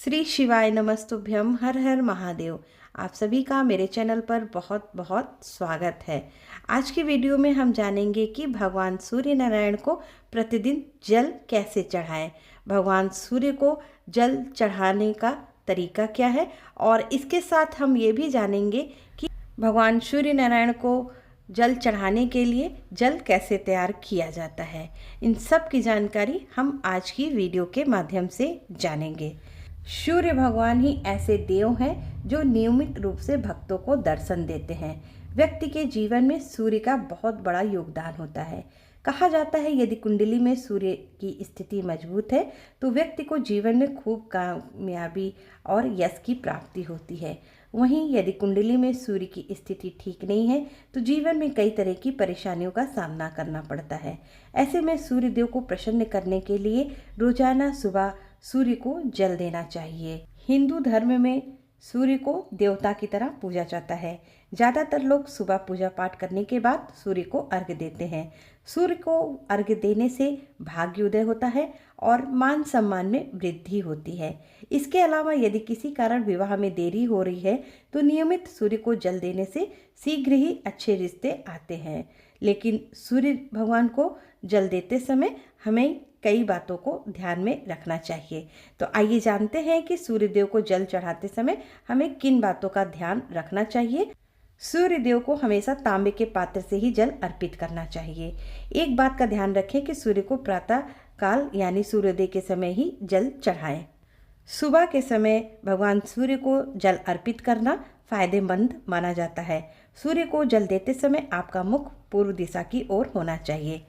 श्री शिवाय नमस्तुभ्यम। हर हर महादेव। आप सभी का मेरे चैनल पर बहुत बहुत स्वागत है। आज की वीडियो में हम जानेंगे कि भगवान सूर्य नारायण को प्रतिदिन जल कैसे चढ़ाएं। भगवान सूर्य को जल चढ़ाने का तरीका क्या है और इसके साथ हम ये भी जानेंगे कि भगवान सूर्य नारायण को जल चढ़ाने के लिए जल कैसे तैयार किया जाता है। इन सब की जानकारी हम आज की वीडियो के माध्यम से जानेंगे। सूर्य भगवान ही ऐसे देव हैं जो नियमित रूप से भक्तों को दर्शन देते हैं। व्यक्ति के जीवन में सूर्य का बहुत बड़ा योगदान होता है। कहा जाता है यदि कुंडली में सूर्य की स्थिति मजबूत है तो व्यक्ति को जीवन में खूब कामयाबी और यश की प्राप्ति होती है। वहीं यदि कुंडली में सूर्य की स्थिति ठीक नहीं है तो जीवन में कई तरह की परेशानियों का सामना करना पड़ता है। ऐसे में सूर्य देव को प्रसन्न करने के लिए रोजाना सुबह सूर्य को जल देना चाहिए। हिंदू धर्म में सूर्य को देवता की तरह पूजा जाता है। ज़्यादातर लोग सुबह पूजा पाठ करने के बाद सूर्य को अर्घ्य देते हैं। सूर्य को अर्घ्य देने से भाग्योदय होता है और मान सम्मान में वृद्धि होती है। इसके अलावा यदि किसी कारण विवाह में देरी हो रही है तो नियमित सूर्य को जल देने से शीघ्र ही अच्छे रिश्ते आते हैं। लेकिन सूर्य भगवान को जल देते समय हमें कई बातों को ध्यान में रखना चाहिए। तो आइए जानते हैं कि सूर्य देव को जल चढ़ाते समय हमें किन बातों का ध्यान रखना चाहिए। सूर्य देव को हमेशा तांबे के पात्र से ही जल अर्पित करना चाहिए। एक बात का ध्यान रखें कि सूर्य को प्रातः काल यानी सूर्योदय के समय ही जल चढ़ाएं। सुबह के समय भगवान सूर्य को जल अर्पित करना फायदेमंद माना जाता है। सूर्य को जल देते समय आपका मुख पूर्व दिशा की ओर होना चाहिए।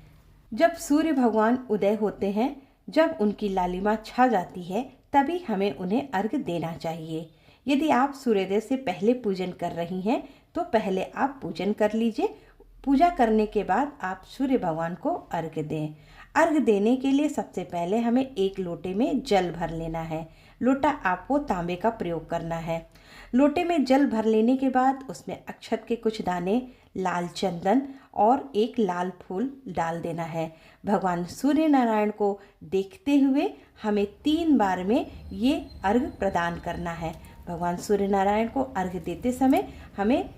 जब सूर्य भगवान उदय होते हैं, जब उनकी लालिमा छा जाती है, तभी हमें उन्हें अर्घ्य देना चाहिए। यदि आप सूर्योदय से पहले पूजन कर रही हैं तो पहले आप पूजन कर लीजिए। पूजा करने के बाद आप सूर्य भगवान को अर्घ्य दें। अर्घ्य देने के लिए सबसे पहले हमें एक लोटे में जल भर लेना है। लोटा आपको तांबे का प्रयोग करना है। लोटे में जल भर लेने के बाद उसमें अक्षत के कुछ दाने, लाल चंदन और एक लाल फूल डाल देना है। भगवान सूर्य नारायण को देखते हुए हमें 3 बार में ये अर्घ्य प्रदान करना है। भगवान सूर्य नारायण को अर्घ्य देते समय हमें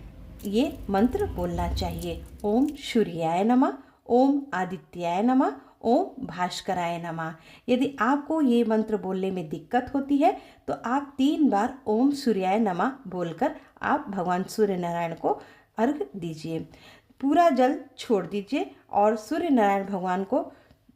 ये मंत्र बोलना चाहिए। ओम सूर्याय नमः, ओम आदित्याय नमः, ओम भास्कराय नमः। यदि आपको ये मंत्र बोलने में दिक्कत होती है तो आप 3 बार ओम सूर्याय नमः बोलकर आप भगवान सूर्य नारायण को अर्घ्य दीजिए। पूरा जल छोड़ दीजिए और सूर्य नारायण भगवान को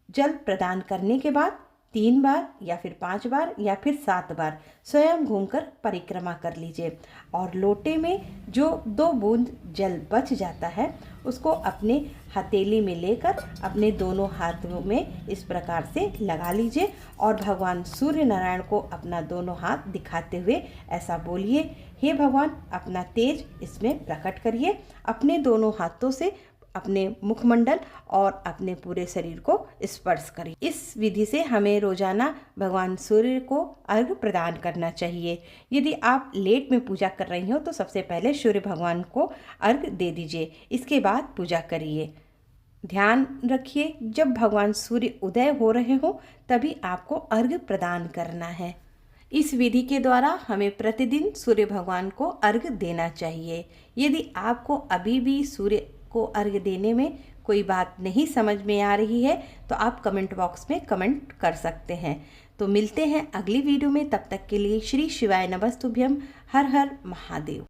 जल प्रदान करने के बाद 3 बार या फिर 5 बार या फिर 7 बार स्वयं घूमकर परिक्रमा कर लीजिए। और लोटे में जो 2 बूंद जल बच जाता है उसको अपने हथेली में लेकर अपने दोनों हाथों में इस प्रकार से लगा लीजिए और भगवान सूर्य नारायण को अपना दोनों हाथ दिखाते हुए ऐसा बोलिए, हे भगवान अपना तेज इसमें प्रकट करिए। अपने दोनों हाथों से अपने मुखमंडल और अपने पूरे शरीर को स्पर्श करिए। इस विधि से हमें रोजाना भगवान सूर्य को अर्घ्य प्रदान करना चाहिए। यदि आप लेट में पूजा कर रही हो तो सबसे पहले सूर्य भगवान को अर्घ्य दे दीजिए, इसके बाद पूजा करिए। ध्यान रखिए जब भगवान सूर्य उदय हो रहे हो तभी आपको अर्घ्य प्रदान करना है। इस विधि के द्वारा हमें प्रतिदिन सूर्य भगवान को अर्घ्य देना चाहिए। यदि आपको अभी भी सूर्य को अर्घ्य देने में कोई बात नहीं समझ में आ रही है तो आप कमेंट बॉक्स में कमेंट कर सकते हैं। तो मिलते हैं अगली वीडियो में, तब तक के लिए श्री शिवाय नमस्तुभ्यम। हर हर महादेव।